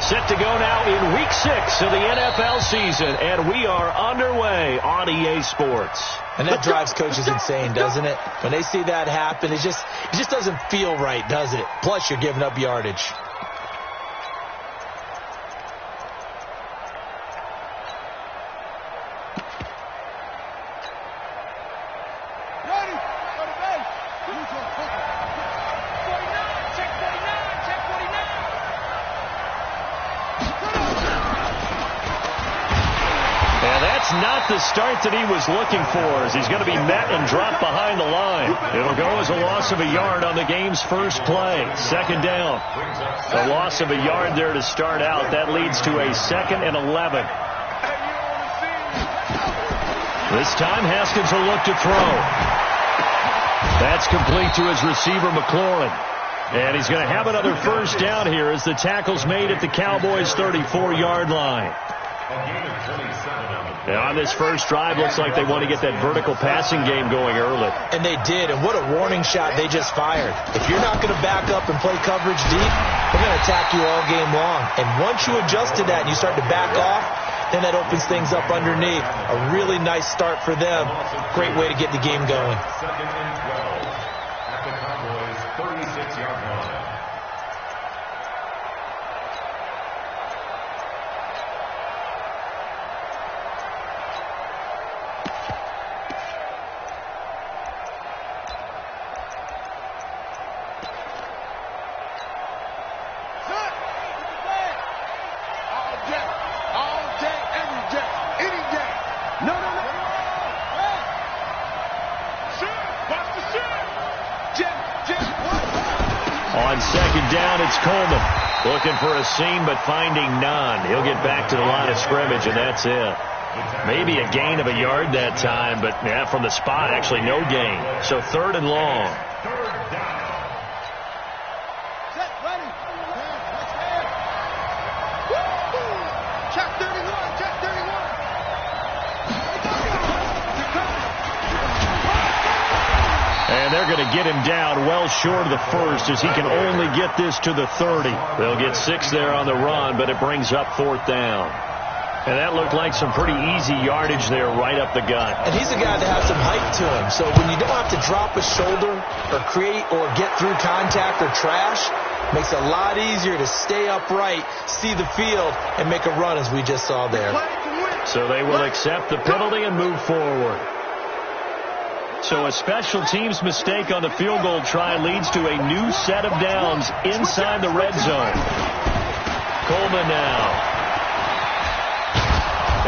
Set to go now in Week 6 of the NFL season, and we are underway on EA Sports. And that drives coaches insane, doesn't it? When they see that happen, it just doesn't feel right, does it? Plus, you're giving up yardage. Not the start that he was looking for, as he's going to be met and dropped behind the line. It'll go as a loss of a yard on the game's first play. Second down. A loss of a yard there to start out. That leads to a 2nd and 11. This time Haskins will look to throw. That's complete to his receiver, McLaurin. And he's going to have another first down here as the tackle's made at the Cowboys' 34-yard line. Now on this first drive, looks like they want to get that vertical passing game going early. And they did, and what a warning shot they just fired. If you're not going to back up and play coverage deep, they're going to attack you all game long. And once you adjust to that and you start to back off, then that opens things up underneath. A really nice start for them. Great way to get the game going. 2nd and 12 at the Cowboys' 36-yard line. On second down, it's Coleman. Looking for a seam, but finding none. He'll get back to the line of scrimmage, and that's it. Maybe a gain of a yard that time, but yeah, from the spot, actually no gain. So 3rd and long. And they're going to get him down well short of the first, as he can only get this to the 30. They'll get 6 there on the run, but it brings up 4th down. And that looked like some pretty easy yardage there right up the gut. And he's a guy that has some height to him. So when you don't have to drop a shoulder or create or get through contact or trash, makes it a lot easier to stay upright, see the field, and make a run as we just saw there. So they will accept the penalty and move forward. So a special teams mistake on the field goal try leads to a new set of downs inside the red zone. Coleman now.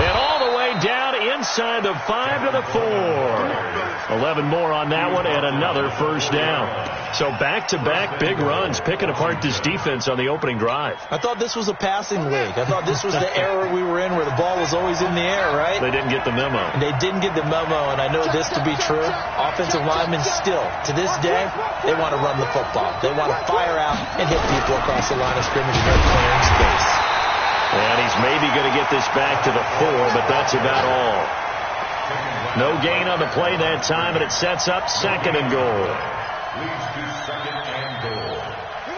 And all the way down inside the 5 to the 4. 11 more on that one and another first down. So back-to-back big runs, picking apart this defense on the opening drive. I thought this was a passing league. I thought this was the era we were in where the ball was always in the air, right? They didn't get the memo. They didn't get the memo, and I know this to be true. Offensive linemen still, to this day, they want to run the football. They want to fire out and hit people across the line of scrimmage and they're clearing space. And he's maybe going to get this back to the 4, but that's about all. No gain on the play that time, and it sets up 2nd and goal.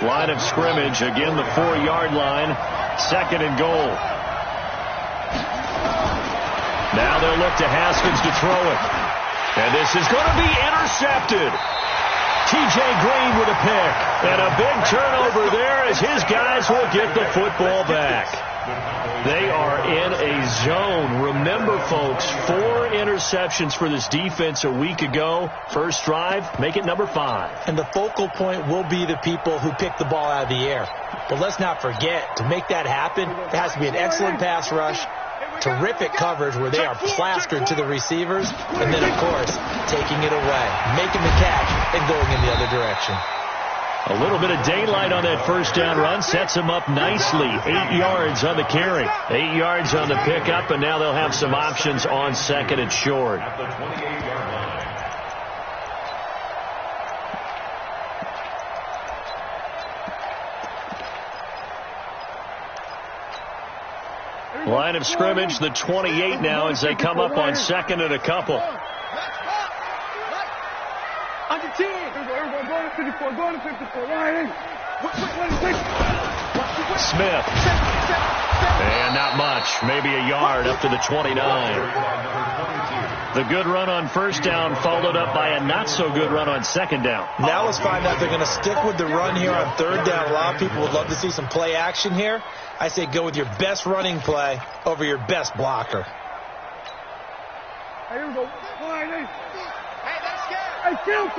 Line of scrimmage, again the 4-yard line, 2nd and goal. Now they'll look to Haskins to throw it. And this is going to be intercepted. T.J. Green with a pick. And a big turnover there as his guys will get the football back. They are in a zone. Remember, folks, 4 interceptions for this defense a week ago. First drive, make it number 5. And the focal point will be the people who pick the ball out of the air. But let's not forget, to make that happen, there has to be an excellent pass rush, terrific coverage where they are plastered to the receivers, and then, of course, taking it away, making the catch, and going in the other direction. A little bit of daylight on that first down run sets him up nicely. 8 yards on the carry. 8 yards on the pickup, and now they'll have some options on 2nd and short. At the 28-yard line. Line of scrimmage, the 28 now as they come up on 2nd and a couple. On your team. Everyone go to 54. Go to 54. Smith. And not much, maybe a yard up to the 29. The good run on first down followed up by a not-so-good run on second down. Now let's find out if they're going to stick with the run here on third down. A lot of people would love to see some play action here. I say go with your best running play over your best blocker. Hey, here we go. Hey, let's go. Hey, kill.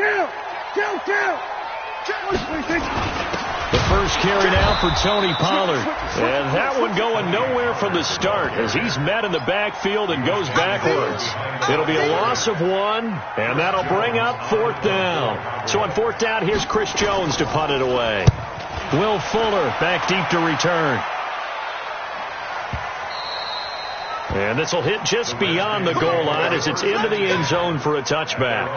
The first carry now for Tony Pollard. And that one going nowhere from the start as he's met in the backfield and goes backwards. It'll be a loss of 1, and that'll bring up fourth down. So on fourth down, here's Chris Jones to punt it away. Will Fuller back deep to return. And this will hit just beyond the goal line as it's into the end zone for a touchback.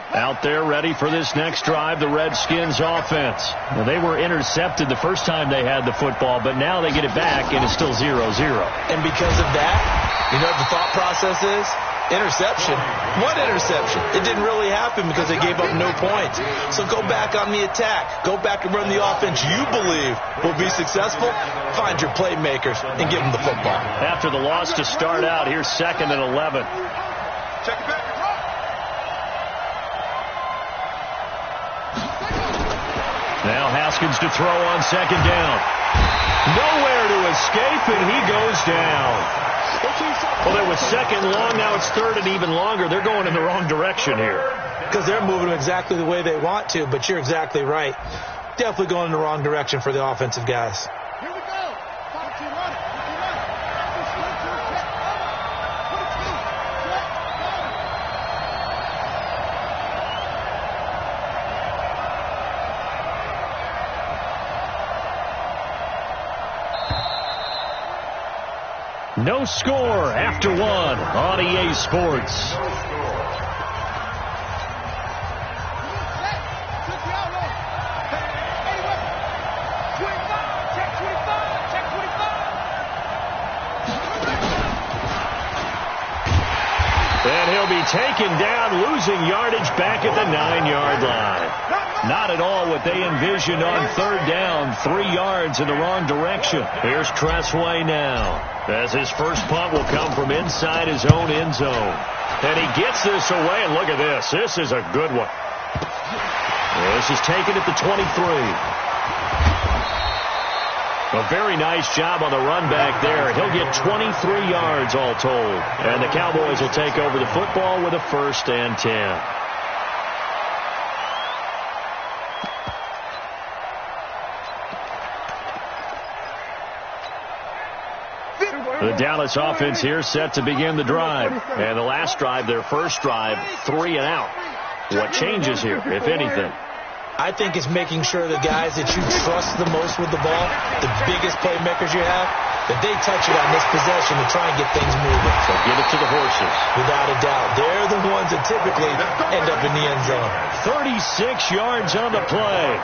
Out there ready for this next drive, the Redskins offense. Well, they were intercepted the first time they had the football, but now they get it back, and it's still 0-0. And because of that, you know what the thought process is? Interception. What interception? It didn't really happen because they gave up no points. So go back on the attack. Go back and run the offense you believe will be successful. Find your playmakers and give them the football. After the loss to start out, here's 2nd and 11. Check it back. Now Haskins to throw on second down. Nowhere to escape, and he goes down. Well, it was second long. Now it's third and even longer. They're going in the wrong direction here. Because they're moving exactly the way they want to, but you're exactly right. Definitely going in the wrong direction for the offensive guys. Here we go. No score after 1 on EA Sports. And he'll be taken down, losing yardage back at the 9-yard line. Not at all what they envisioned on third down. 3 yards in the wrong direction. Here's Tressway now, as his first punt will come from inside his own end zone. And he gets this away, and look at this. This is a good one. This is taken at the 23. A very nice job on the run back there. He'll get 23 yards all told. And the Cowboys will take over the football with a 1st and 10. The Dallas offense here set to begin the drive. And the last drive, their first drive, 3 and out. What changes here, if anything? I think it's making sure the guys that you trust the most with the ball, the biggest playmakers you have, that they touch it on this possession to try and get things moving. So give it to the horses. Without a doubt. They're the ones that typically end up in the end zone. 36 yards on the play.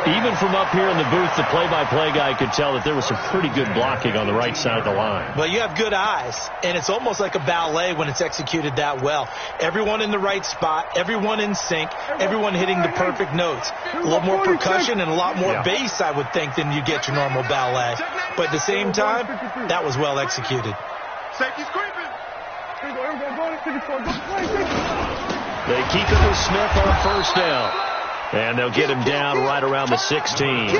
Even from up here in the booth, the play-by-play guy could tell that there was some pretty good blocking on the right side of the line. Well, you have good eyes, and it's almost like a ballet when it's executed that well. Everyone in the right spot, everyone in sync, everyone hitting the perfect notes. A little more percussion and a lot more bass, I would think, than you get your normal ballet. But at the same time, that was well executed. Safety's creeping. They keep it with Smith on first down. And they'll get him down right around the 16.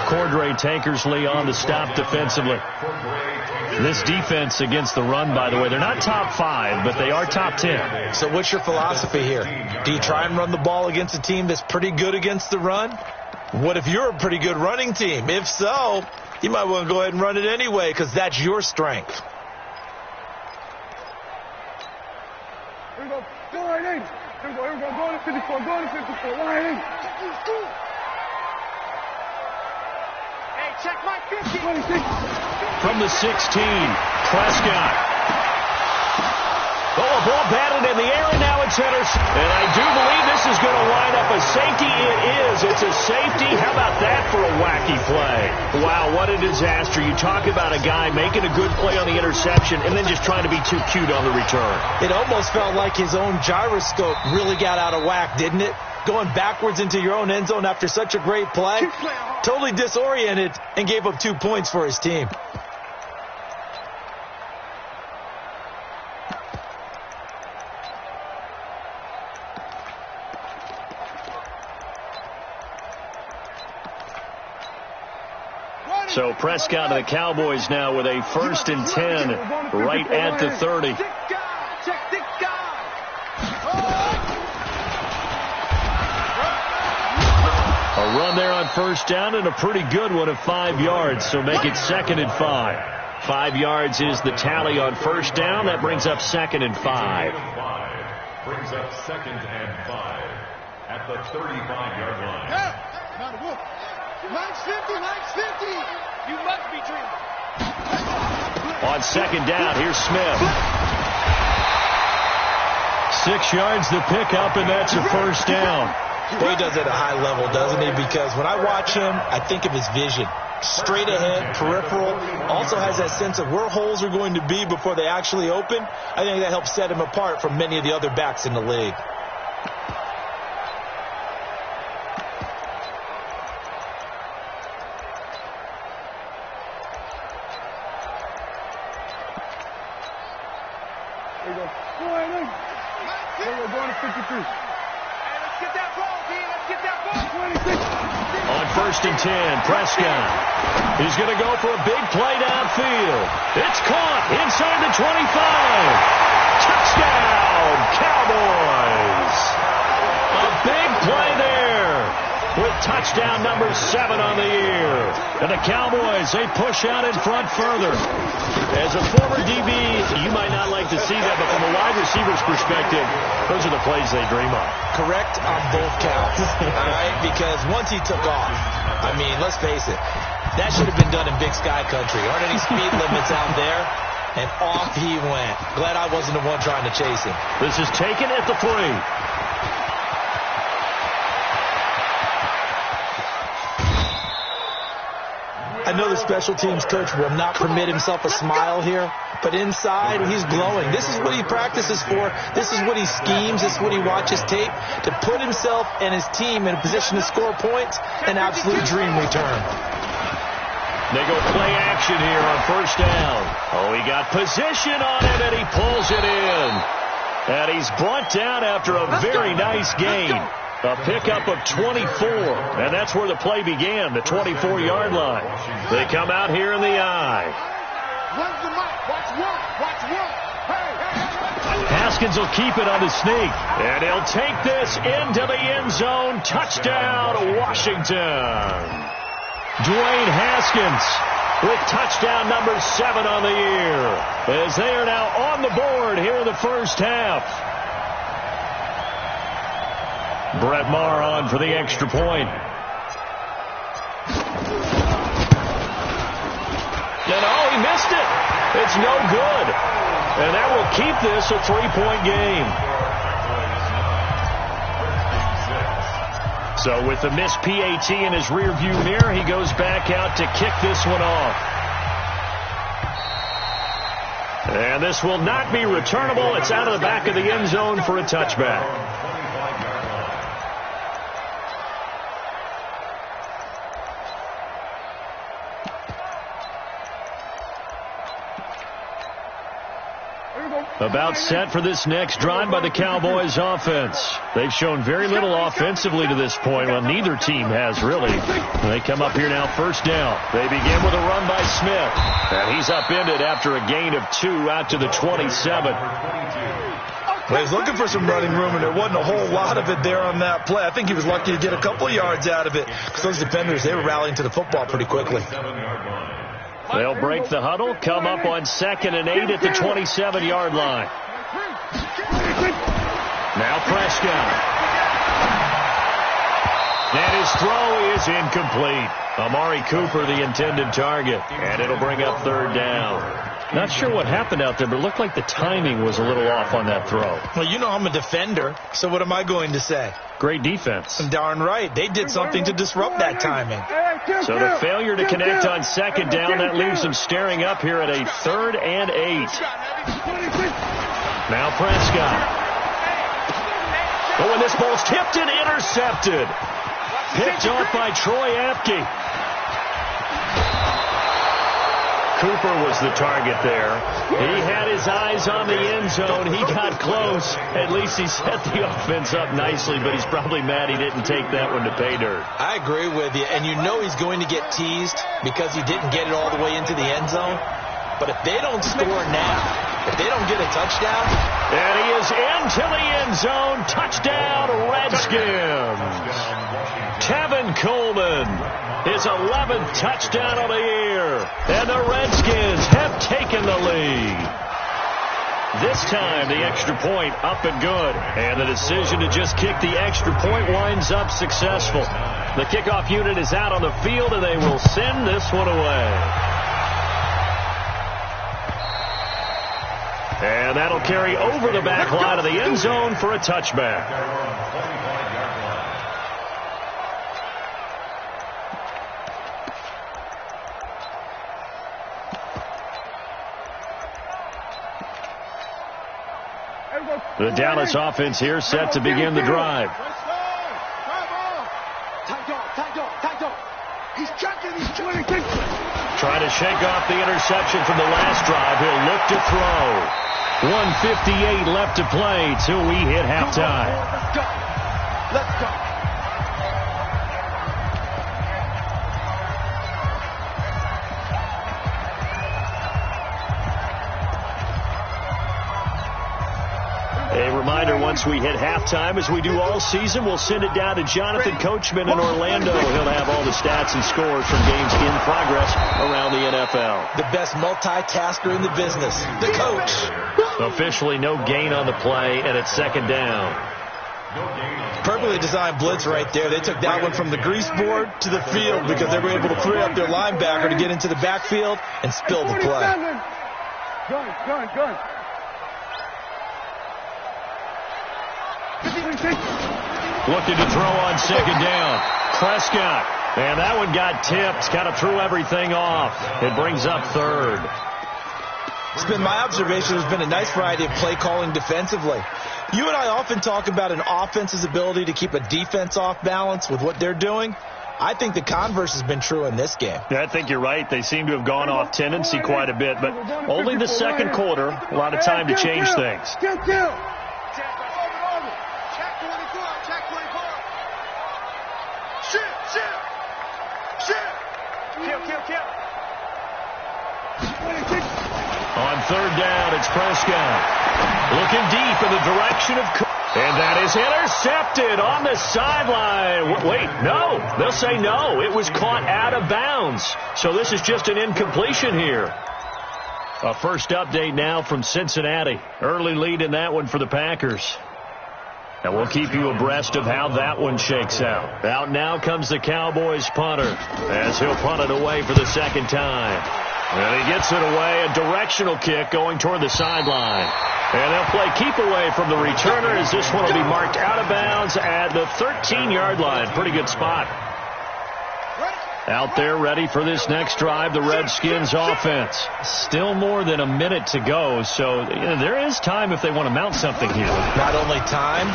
Cordray Tankersley on the stop defensively. This defense against the run, by the way, they're not top 5, but they are top 10. So what's your philosophy here? Do you try and run the ball against a team that's pretty good against the run? What if you're a pretty good running team? If so, you might want to go ahead and run it anyway because that's your strength. Here we go. Go right in. Here we go. Go to 54. Go to 54. Right in. Hey, check my 50. 26. From the 16, Prescott. Oh, a ball batted in the air, and now it's intercepted. And I do believe this is going to wind up a safety. It is. It's a safety. How about that for a wacky play? Wow, what a disaster. You talk about a guy making a good play on the interception and then just trying to be too cute on the return. It almost felt like his own gyroscope really got out of whack, didn't it? going backwards into your own end zone after such a great play. Totally disoriented and gave up 2 points for his team. So Prescott and the Cowboys now with a 1st and 10 right at the 30. A run there on 1st down and a pretty good one of 5 yards. So make it 2nd and 5. 5 yards is the tally on 1st down. That brings up 2nd and 5. Brings up 2nd and 5 at the 35-yard line. Line's 50, line's 50. You must be dreaming. On 2nd down, here's Smith. 6 yards to pick up, and that's a 1st down. He does it at a high level, doesn't he? Because when I watch him, I think of his vision. Straight ahead, peripheral. Also has that sense of where holes are going to be before they actually open. I think that helps set him apart from many of the other backs in the league. There you go. There you go, going to 53. Hey, let's get that ball, D. Let's get that ball. 26. On 1st and 10, Prescott. He's going to go for a big play downfield. It's caught inside the 25. Touchdown, Cowboys. A big play there with touchdown number 7 on the year. And the Cowboys, they push out in front further. As a former DB, you might not like to see that, but from a wide receiver's perspective, those are the plays they dream of. Correct on both counts, all right? Because once he took off, I mean, let's face it, that should have been done in Big Sky Country. Aren't any speed limits out there? And off he went. Glad I wasn't the one trying to chase him. This is taken at the 3. I know the special teams coach will not permit himself a smile here, but inside, he's glowing. This is what he practices for. This is what he schemes. This is what he watches tape to put himself and his team in a position to score points. An absolute dream return. They go play action here on 1st down. Oh, he got position on it, and he pulls it in. And he's brought down after a very nice gain. A pickup of 24, and that's where the play began, the 24-yard line. They come out here in the eye. Haskins will keep it on the sneak, and he'll take this into the end zone. Touchdown, Washington. Dwayne Haskins with touchdown number 7 on the year, as they are now on the board here in the 1st half. Brett Maher on for the extra point. And oh, he missed it. It's no good. And that will keep this a 3-point game. So with the missed PAT in his rearview mirror, he goes back out to kick this one off. And this will not be returnable. It's out of the back of the end zone for a touchback. About set for this next drive by the Cowboys offense. They've shown very little offensively to this point. Well, neither team has really. They come up here now 1st down. They begin with a run by Smith. And he's upended after a gain of 2 out to the 27. Well, he's looking for some running room, and there wasn't a whole lot of it there on that play. I think he was lucky to get a couple yards out of it, because those defenders, they were rallying to the football pretty quickly. They'll break the huddle, come up on 2nd and 8 at the 27-yard line. Now Prescott. And his throw is incomplete. Amari Cooper, the intended target. And it'll bring up 3rd down. Not sure what happened out there, but it looked like the timing was a little off on that throw. Well, you know I'm a defender, so what am I going to say? Great defense. Darn right. They did something to disrupt that timing. So the failure to connect on 2nd down, that leaves them staring up here at a 3rd and 8. Now Prescott. Oh, and this ball's tipped and intercepted. Picked off by Troy Apke. Cooper was the target there. He had his eyes on the end zone. He got close. At least he set the offense up nicely, but he's probably mad he didn't take that one to pay dirt. I agree with you, and you know he's going to get teased because he didn't get it all the way into the end zone. But if they don't score now, if they don't get a touchdown. And he is into the end zone. Touchdown, Redskins. Tevin Coleman, his 11th touchdown of the year. And the Redskins have taken the lead. This time, the extra point up and good. And the decision to just kick the extra point winds up successful. The kickoff unit is out on the field, and they will send this one away. And that'll carry over the back line of the end zone for a touchback. The Dallas offense here set to begin the drive. Trying to shake off the interception from the last drive. He'll look to throw. 1:58 left to play till we hit halftime. Let's go. Let's go. A reminder, once we hit halftime, as we do all season, we'll send it down to Jonathan Coachman in Orlando. He'll have all the stats and scores from games in progress around the NFL. The best multitasker in the business, the coach. Officially no gain on the play, and it's second down. Perfectly designed blitz right there. They took that one from the grease board to the field because they were able to free up their linebacker to get into the backfield and spill the play. Gun. Looking to throw on second down. Prescott. And that one got tipped. Kind of threw everything off. It brings up third. It's been my observation there's been a nice variety of play calling defensively. You and I often talk about an offense's ability to keep a defense off balance with what they're doing. I think the converse has been true in this game. Yeah, I think you're right. They seem to have gone off tendency quite a bit, but only the second quarter. A lot of time to change things. On third down, it's Prescott. Looking deep in the direction of and that is intercepted on the sideline. Wait, no. They'll say no. It was caught out of bounds. So this is just an incompletion here. A first update now from Cincinnati. Early lead in that one for the Packers. And we'll keep you abreast of how that one shakes out. Out now comes the Cowboys punter as he'll punt it away for the second time. And he gets it away, a directional kick going toward the sideline. And they'll play keep away from the returner as this one will be marked out of bounds at the 13-yard line. Pretty good spot. Out there ready for this next drive, the Redskins offense. Still more than a minute to go, so there is time if they want to mount something here. Not only time,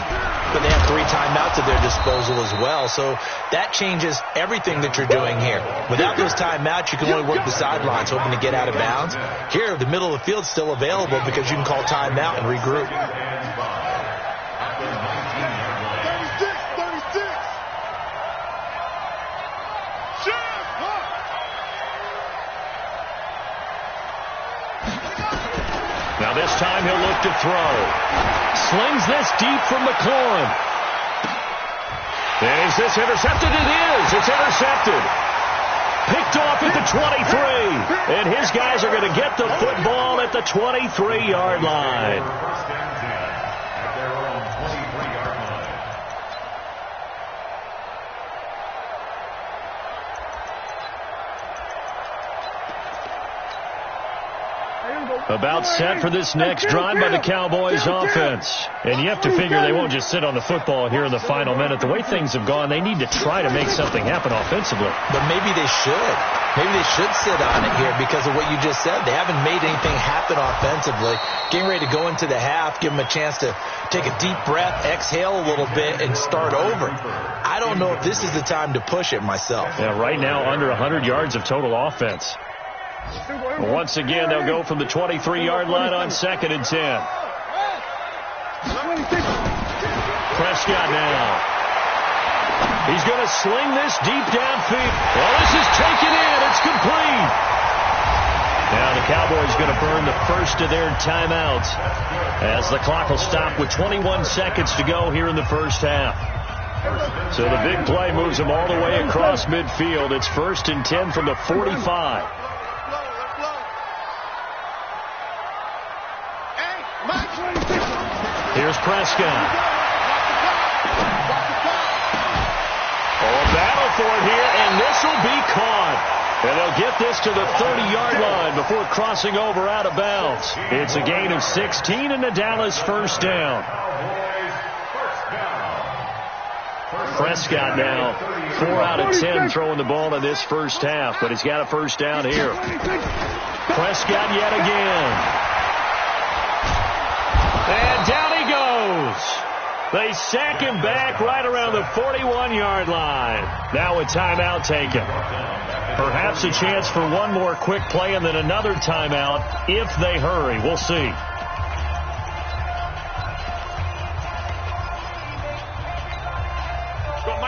but they have 3 timeouts at their disposal as well, so that changes everything that you're doing here. Without those timeouts, you can only work the sidelines, hoping to get out of bounds. Here, the middle of the field is still available because you can call timeout and regroup. Now this time he'll look to throw. Slings this deep from McLaurin. Is this intercepted? It is. It's intercepted. Picked off at the 23. And his guys are going to get the football at the 23-yard line. About set for this next drive by the Cowboys offense. And you have to figure they won't just sit on the football here in the final minute. The way things have gone, they need to try to make something happen offensively. But maybe they should. Maybe they should sit on it here because of what you just said. They haven't made anything happen offensively. Getting ready to go into the half, give them a chance to take a deep breath, exhale a little bit, and start over. I don't know if this is the time to push it myself. Yeah, right now under 100 yards of total offense. Once again, they'll go from the 23-yard line on 2nd and 10. Prescott now. He's going to sling this deep downfield. Well, this is taken in. It's complete. Now the Cowboys going to burn the first of their timeouts as the clock will stop with 21 seconds to go here in the first half. So the big play moves them all the way across midfield. It's 1st and 10 from the 45. Here's Prescott. Oh, a battle for it here, and this will be caught. And they'll get this to the 30-yard line before crossing over out of bounds. It's a gain of 16 and the Dallas first down. Prescott now 4 out of 10 throwing the ball in this first half, but he's got a first down here. Prescott yet again. And down he goes. They sack him back right around the 41-yard line. Now a timeout taken. Perhaps a chance for one more quick play and then another timeout if they hurry. We'll see.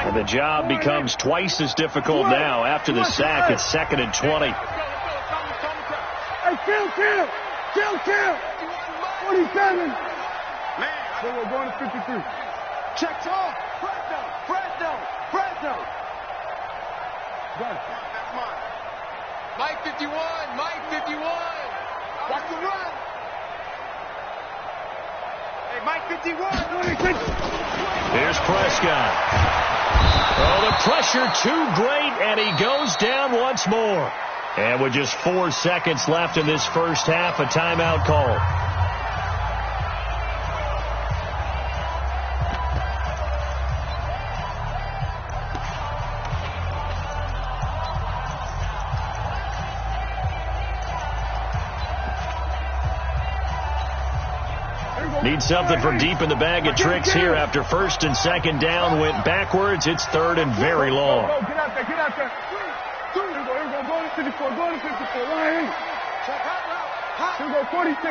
And the job becomes twice as difficult now after the sack. It's 2nd and 20. Hey, kill. 47. Then we're going to 53. Check off. Fresno. Got it. That's mine. Mike 51. Watch the run. Hey, Mike 51. Here's Prescott. Oh, the pressure too great, and he goes down once more. And with just 4 seconds left in this first half, a timeout call. Need something from deep in the bag of tricks here after 1st and 2nd down. Went backwards. It's 3rd and very long. Get out there. Here we go. Go to 54. Line 8. Here we go. 46.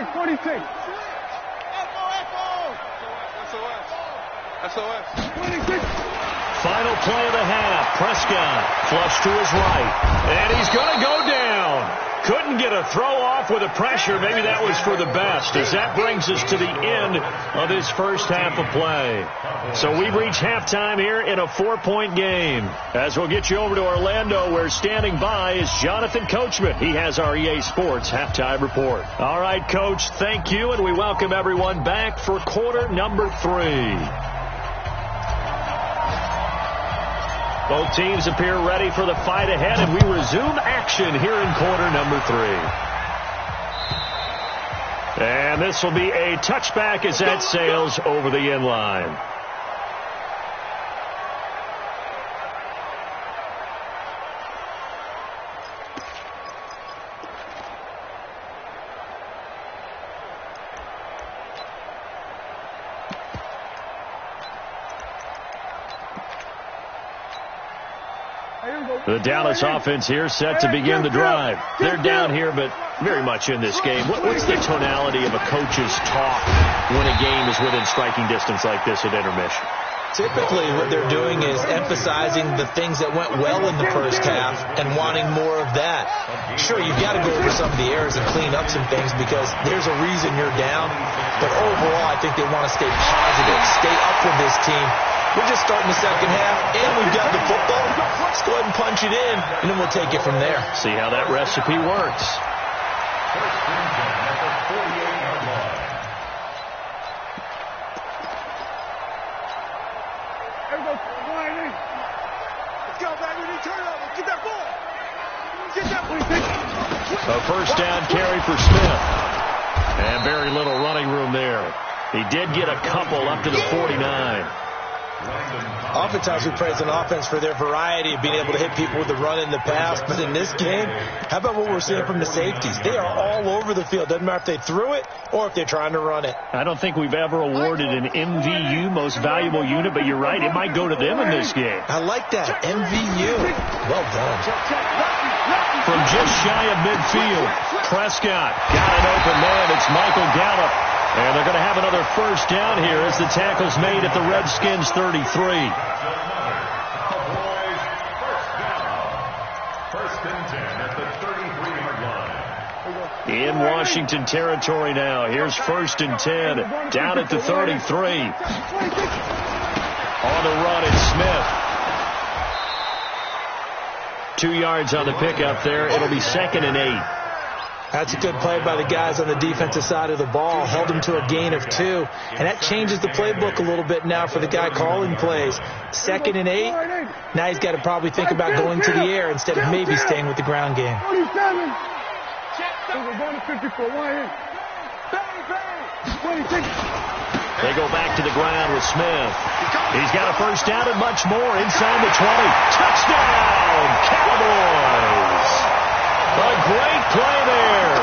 SOS. 26. Final play of the half. Prescott flush to his right. And he's going to go down. Couldn't get a throw off with the pressure. Maybe that was for the best, as that brings us to the end of this first half of play. So we reach halftime here in a 4-point game. As we'll get you over to Orlando, where standing by is Jonathan Coachman. He has our EA Sports halftime report. All right, Coach, thank you, and we welcome everyone back for quarter number 3. Both teams appear ready for the fight ahead, and we resume action here in quarter number 3. And this will be a touchback as that sails over the end line. The Dallas offense here set to begin the drive. They're down here, but very much in this game. What's the tonality of a coach's talk when a game is within striking distance like this at intermission? Typically, what they're doing is emphasizing the things that went well in the first half and wanting more of that. Sure, you've got to go over some of the errors and clean up some things because there's a reason you're down. But overall, I think they want to stay positive, stay up with this team. We're just starting the second half, and we've got the football. Let's go ahead and punch it in, and then we'll take it from there. See how that recipe works. Let's go, baby. Turnover. Get that ball. A first down carry for Smith. And very little running room there. He did get a couple up to the 49. Oftentimes we praise an offense for their variety of being able to hit people with the run in the pass, but in this game, how about what we're seeing from the safeties? They are all over the field. Doesn't matter if they threw it or if they're trying to run it. I don't think we've ever awarded an MVU, most valuable unit, but you're right, it might go to them in this game. I like that, MVU. Well done. From just shy of midfield, Prescott got an open man. It's Michael Gallup. And they're going to have another first down here as the tackle's made at the Redskins 33. First and 10 at the 33-yard line. In Washington territory now. Here's first and 10 down at the 33. On the run, it's Smith. 2 yards on the pickup there. It'll be second and 8. That's a good play by the guys on the defensive side of the ball. Held them to a gain of 2. And that changes the playbook a little bit now for the guy calling plays. Second and 8. Now he's got to probably think about going to the air instead of maybe staying with the ground game. They go back to the ground with Smith. He's got a first down and much more inside the 20. Touchdown, Cowboys! A great play there.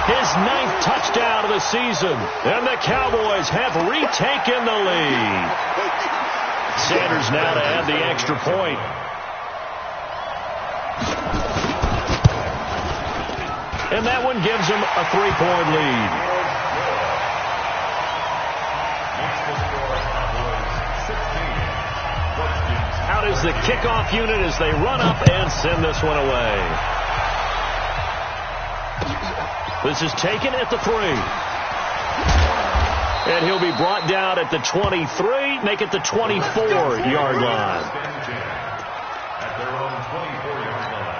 His 9th touchdown of the season. And the Cowboys have retaken the lead. Sanders now to add the extra point. And that one gives them a 3-point lead. Out is the kickoff unit as they run up and send this one away. This is taken at the 3. And he'll be brought down at the 23, make it the 24-yard line. At their own 24-yard line.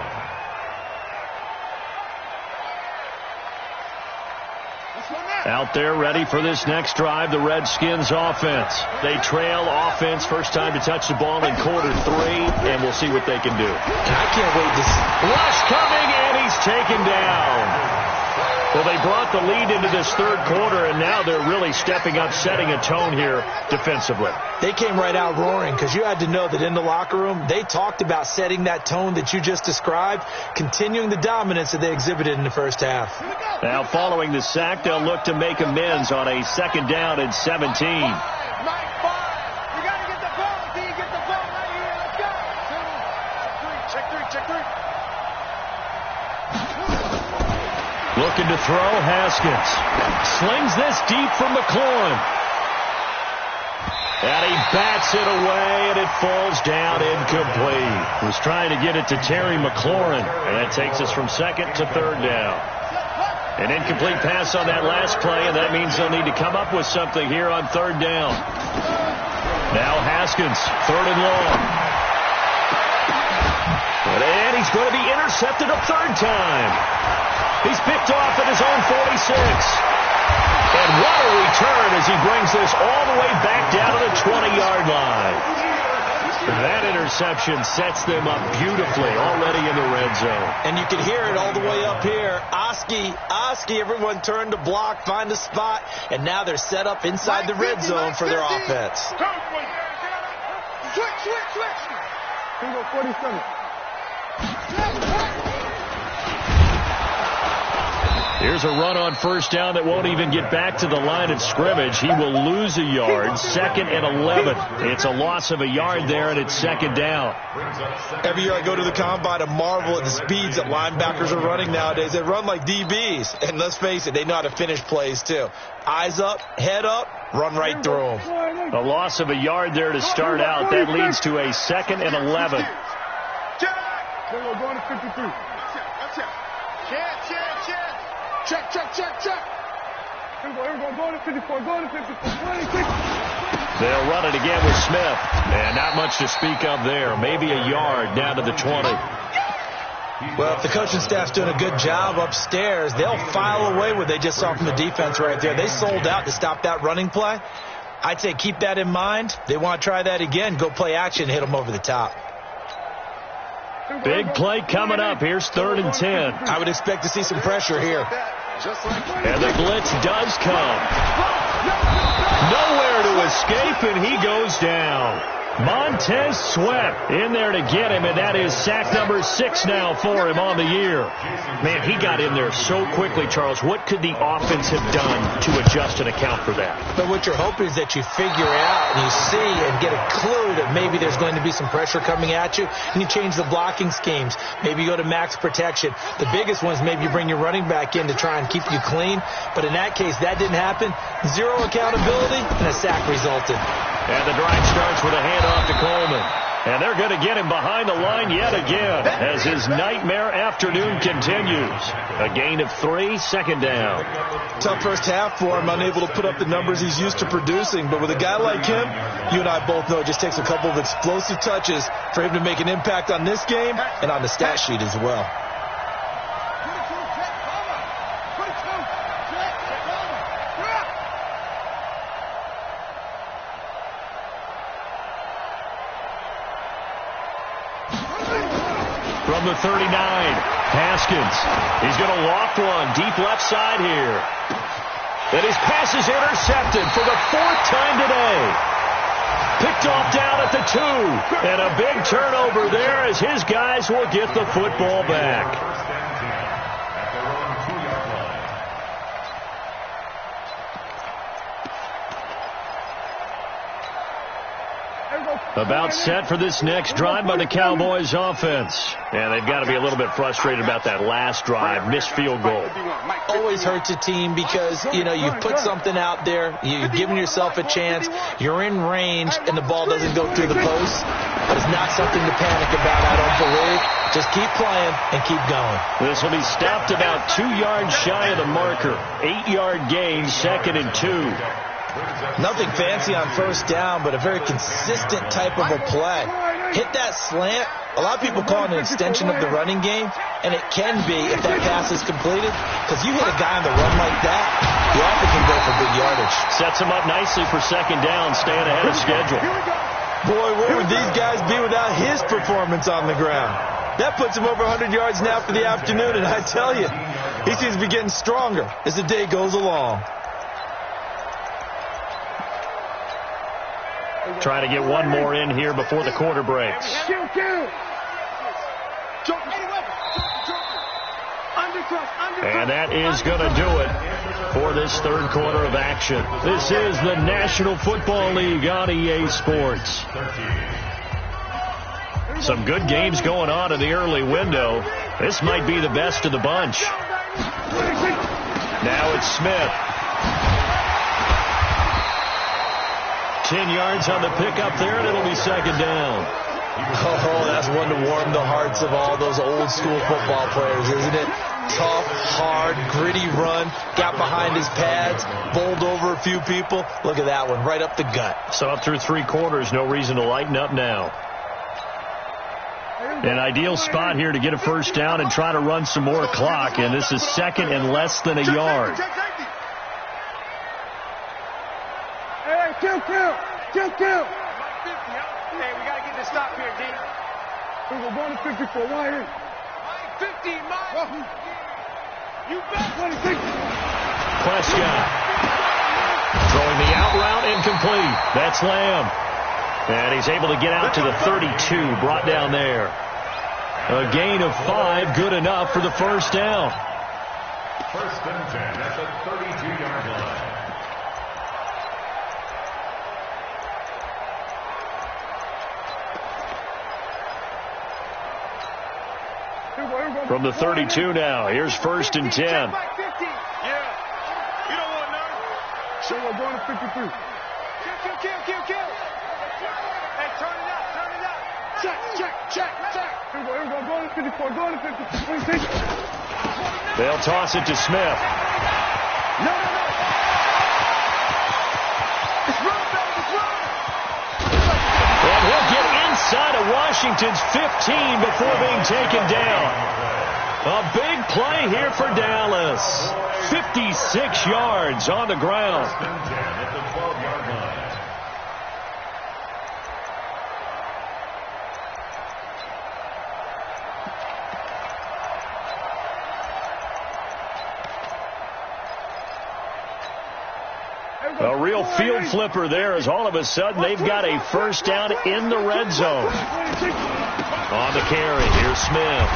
Out there ready for this next drive, the Redskins offense. They trail offense, first time to touch the ball in quarter 3, and we'll see what they can do. And I can't wait to see. Rush coming, and he's taken down. Well, they brought the lead into this third quarter, and now they're really stepping up, setting a tone here defensively. They came right out roaring because you had to know that in the locker room, they talked about setting that tone that you just described, continuing the dominance that they exhibited in the first half. Now, following the sack, they'll look to make amends on a second down and 17. Looking to throw, Haskins. Slings this deep from McLaurin. And he bats it away, and it falls down incomplete. Was trying to get it to Terry McLaurin, and that takes us from second to third down. An incomplete pass on that last play, and that means they'll need to come up with something here on third down. Now Haskins, third and long. And he's going to be intercepted a third time. He's picked off at his own 46. And what a return as he brings this all the way back down to the 20-yard line. That interception sets them up beautifully already in the red zone. And you can hear it all the way up here. Oski, everyone turned to block, find a spot, and now they're set up inside the red zone for their offense. Switch. Here we go, 47. Here's a run on first down that won't even get back to the line of scrimmage. He will lose a yard. Second and 11. It's a loss of a yard there, and it's second down. Every year I go to the combine and marvel at the speeds that linebackers are running nowadays. They run like DBs. And let's face it, they know how to finish plays too. Eyes up, head up, run right through them. A loss of a yard there to start out. That leads to a second and 11. We're going to 53. Check. Here we go, going to 54, going to 54. They'll run it again with Smith. And not much to speak of there. Maybe a yard down to the 20. Well, if the coaching staff's doing a good job upstairs, they'll file away what they just saw from the defense right there. They sold out to stop that running play. I'd say keep that in mind. They want to try that again. Go play action, hit them over the top. Big play coming up. Here's third and 10. I would expect to see some pressure here. And the blitz does come. Nowhere to escape, and he goes down. Montez Sweat in there to get him, and that is sack number 6 now for him on the year. Man, he got in there so quickly, Charles. What could the offense have done to adjust and account for that? But what you're hoping is that you figure out and you see and get a clue that maybe there's going to be some pressure coming at you, and you change the blocking schemes. Maybe you go to max protection. The biggest one is maybe you bring your running back in to try and keep you clean. But in that case, that didn't happen. Zero accountability, and a sack resulted. And the drive starts with a handoff to Coleman. And they're going to get him behind the line yet again as his nightmare afternoon continues. A gain of 3, second down. Tough first half for him, unable to put up the numbers he's used to producing. But with a guy like him, you and I both know it just takes a couple of explosive touches for him to make an impact on this game and on the stat sheet as well. From the 39, Haskins. He's going to loft one deep left side here. And his pass is intercepted for the 4th time today. Picked off down at the 2. And a big turnover there as his guys will get the football back. About set for this next drive by the Cowboys offense. And they've got to be a little bit frustrated about that last drive, missed field goal. Always hurts a team because, you know, you've put something out there, you've given yourself a chance, you're in range, and the ball doesn't go through the post. But it's not something to panic about, I don't believe. Just keep playing and keep going. This will be stopped about 2 yards shy of the marker. 8-yard gain, 2nd and 2. Nothing fancy on first down, but a very consistent type of a play. Hit that slant. A lot of people call it an extension of the running game, and it can be if that pass is completed, because you hit a guy on the run like that, you often can go for big yardage. Sets him up nicely for second down, staying ahead of schedule. Boy, where would these guys be without his performance on the ground? That puts him over 100 yards now for the afternoon, and I tell you, he seems to be getting stronger as the day goes along. Trying to get one more in here before the quarter breaks. And that is going to do it for this third quarter of action. This is the National Football League on EA Sports. Some good games going on in the early window. This might be the best of the bunch. Now it's Smith. 10 yards on the pickup there, and it'll be second down. Oh, that's one to warm the hearts of all those old-school football players, isn't it? Tough, hard, gritty run, got behind his pads, bowled over a few people. Look at that one, right up the gut. So up through 3 quarters, no reason to lighten up now. An ideal spot here to get a first down and try to run some more clock, and this is second and less than a yard. Kill. Hey, we got to get this stop here, D. We're going to 54. Why here? 50, Mike. You bet. Prescott. Throwing the out route incomplete. That's Lamb. And he's able to get out to the 32. Brought down there. A gain of 5. Good enough for the first down. First and 10 at the 32-yard line. From the 32 now, here's first and 10. Yeah. You don't want none. So we're going to 53. Kill. Hey, turn it up. Check. Here we go. Going to 54. Going to 50. They'll toss it to Smith. No. It's run. And he'll get inside of Washington's 15 before being taken down. A big play here for Dallas. 56 yards on the ground. A real field flipper there as all of a sudden they've got a first down in the red zone. On the carry, here's Smith.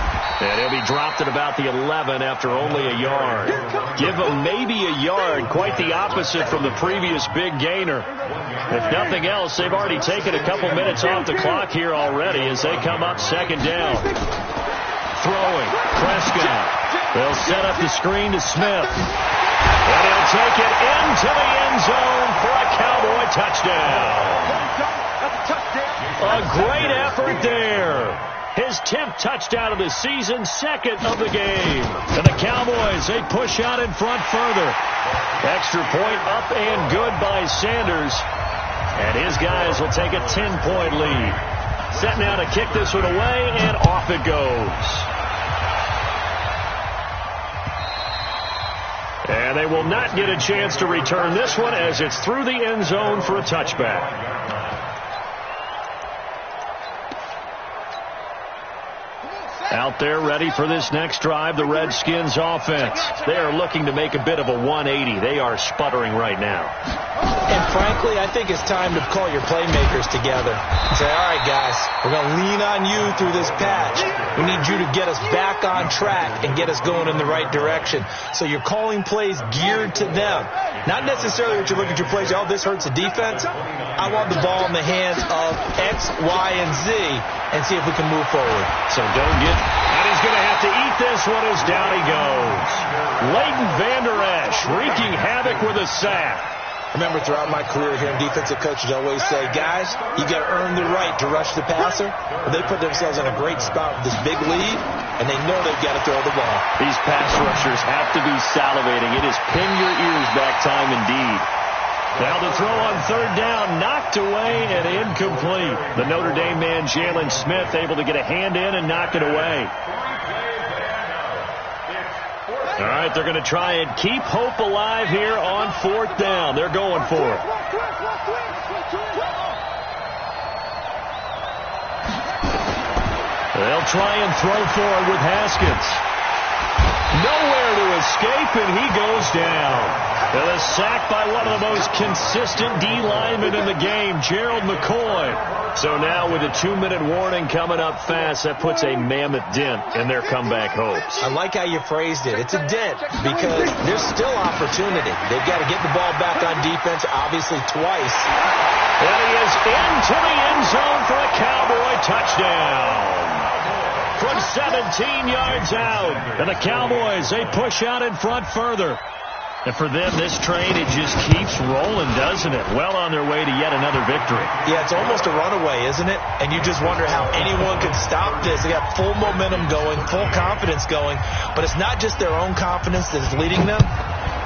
And he'll be dropped at about the 11 after only a yard. Give him maybe a yard, quite the opposite from the previous big gainer. If nothing else, they've already taken a couple minutes off the clock here already as they come up second down. Throwing, Prescott. They'll set up the screen to Smith. And he'll take it into the end zone for a Cowboy touchdown. A great effort there. His 10th touchdown of the season, second of the game. And the Cowboys, they push out in front further. Extra point up and good by Sanders. And his guys will take a 10-point lead. Set now to kick this one away, and off it goes. And they will not get a chance to return this one as it's through the end zone for a touchback. Out there ready for this next drive, the Redskins offense. They are looking to make a bit of a 180. They are sputtering right now. And frankly, I think it's time to call your playmakers together and say, all right, guys, we're going to lean on you through this patch. We need you to get us back on track and get us going in the right direction. So you're calling plays geared to them. Not necessarily what you look at your plays, oh, this hurts the defense. I want the ball in the hands of X, Y, and Z and see if we can move forward. So don't get, and he's going to have to eat this one as down he goes. Leighton Vander Esch wreaking havoc with a sack. Remember, throughout my career here in defensive coaches always say, guys, you got to earn the right to rush the passer. Well, they put themselves in a great spot with this big lead, and they know they've got to throw the ball. These pass rushers have to be salivating. It is pin your ears back time indeed. Now the throw on third down, knocked away and incomplete. The Notre Dame man, Jalen Smith, able to get a hand in and knock it away. All right, they're going to try and keep hope alive here on fourth down. They're going for it. They'll try and throw for it with Haskins. Nowhere to escape, and he goes down. And a sack by one of the most consistent D linemen in the game, Gerald McCoy. So now with a 2-minute warning coming up fast, that puts a mammoth dent in their comeback hopes. I like how you phrased it. It's a dent because there's still opportunity. They've got to get the ball back on defense, obviously twice. And he is into the end zone for a Cowboy touchdown. From 17 yards out. And the Cowboys, they push out in front further. And for them, this train, it just keeps rolling, doesn't it? Well on their way to yet another victory. Yeah, it's almost a runaway, isn't it? And you just wonder how anyone could stop this. They got full momentum going, full confidence going. But it's not just their own confidence that is leading them.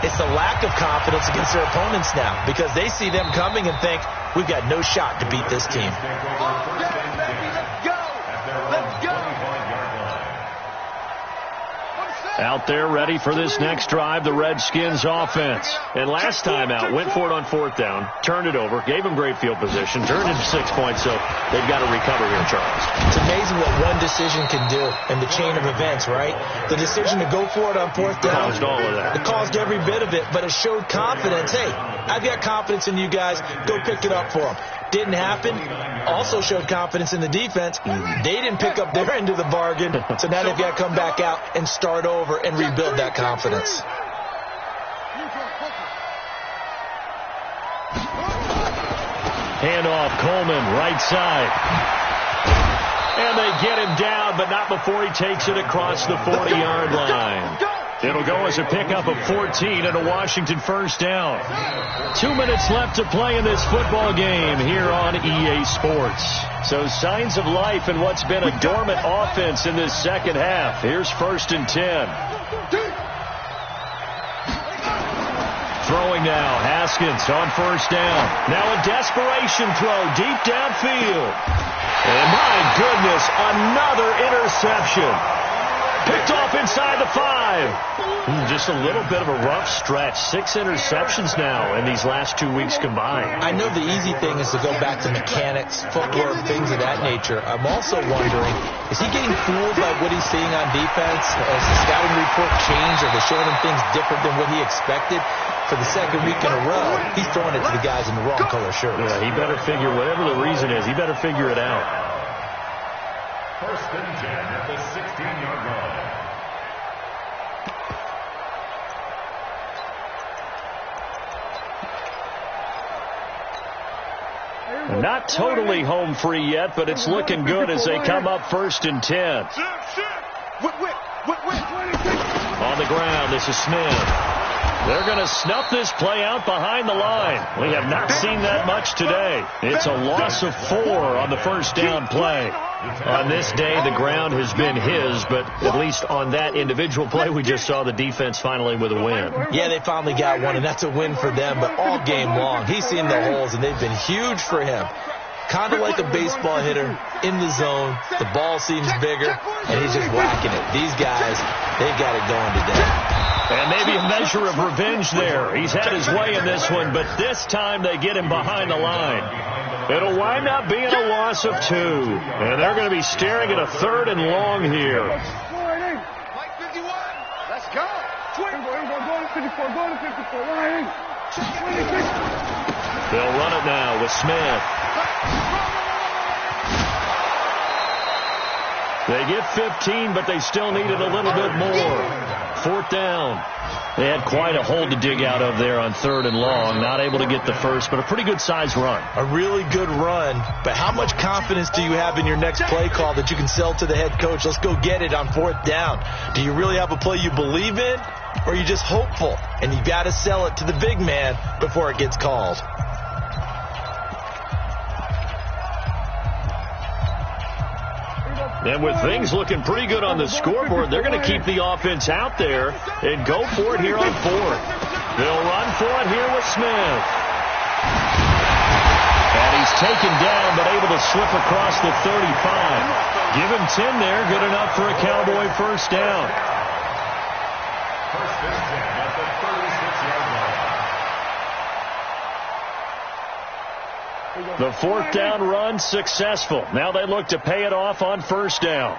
It's the lack of confidence against their opponents now because they see them coming and think, we've got no shot to beat this team. Out there ready for this next drive, the Redskins offense. And last time out, went for it on fourth down, turned it over, gave them great field position, turned into 6 points, so they've got to recover here, Charles. It's amazing what one decision can do in the chain of events, right? The decision to go for it on fourth down. Caused all of that. It caused every bit of it, but it showed confidence. Hey, I've got confidence in you guys. Go pick it up for them. Didn't happen. Also showed confidence in the defense. They didn't pick up their end of the bargain, so now they've got to come back out and start over and rebuild that confidence. Handoff, Coleman, right side. And they get him down, but not before he takes it across the 40-yard line. It'll go as a pickup of 14 and a Washington first down. 2 minutes left to play in this football game here on EA Sports. So signs of life in what's been a dormant offense in this second half. Here's 1st and 10. Throwing now, Haskins on first down. Now a desperation throw deep downfield. And my goodness, another interception. Picked off inside the 5. Just a little bit of a rough stretch. 6 interceptions now in these last 2 weeks combined. I know the easy thing is to go back to mechanics, footwork, things of that nature. I'm also wondering, is he getting fooled by what he's seeing on defense? Has the scouting report changed? Are they showing him things different than what he expected? for the second week in a row, he's throwing it to the guys in the wrong color shirts. Yeah, he better figure, whatever the reason is, he better figure it out. First and 10 at the 16-yard line. Not totally home free yet, but it's looking good as they come up 1st and 10. On the ground, this is Smith. They're going to snuff this play out behind the line. We have not seen that much today. It's a loss of 4 on the first down play. On this day, the ground has been his, but at least on that individual play, we just saw the defense finally with a win. Yeah, they finally got one, and that's a win for them, but all game long, he's seen the holes, and they've been huge for him. Kind of like a baseball hitter in the zone. The ball seems bigger, and he's just whacking it. These guys, they've got it going today. And maybe a measure of revenge there. He's had his way in this one, but this time they get him behind the line. It'll wind up being a loss of 2. And they're going to be staring at a 3rd and long here. Let's go. They'll run it now with Smith. They get 15, but they still needed a little bit more. 4th down. They had quite a hole to dig out of there on 3rd and long. Not able to get the first, but a pretty good-sized run. A really good run, but how much confidence do you have in your next play call that you can sell to the head coach? Let's go get it on 4th down. Do you really have a play you believe in, or are you just hopeful? And you've got to sell it to the big man before it gets called. And with things looking pretty good on the scoreboard, they're going to keep the offense out there and go for it here on 4th. They'll run for it here with Smith. And he's taken down, but able to slip across the 35. Give him 10 there, good enough for a Cowboy first down. First and 10 at the 36-yard line. The 4th down run successful. Now they look to pay it off on 1st down.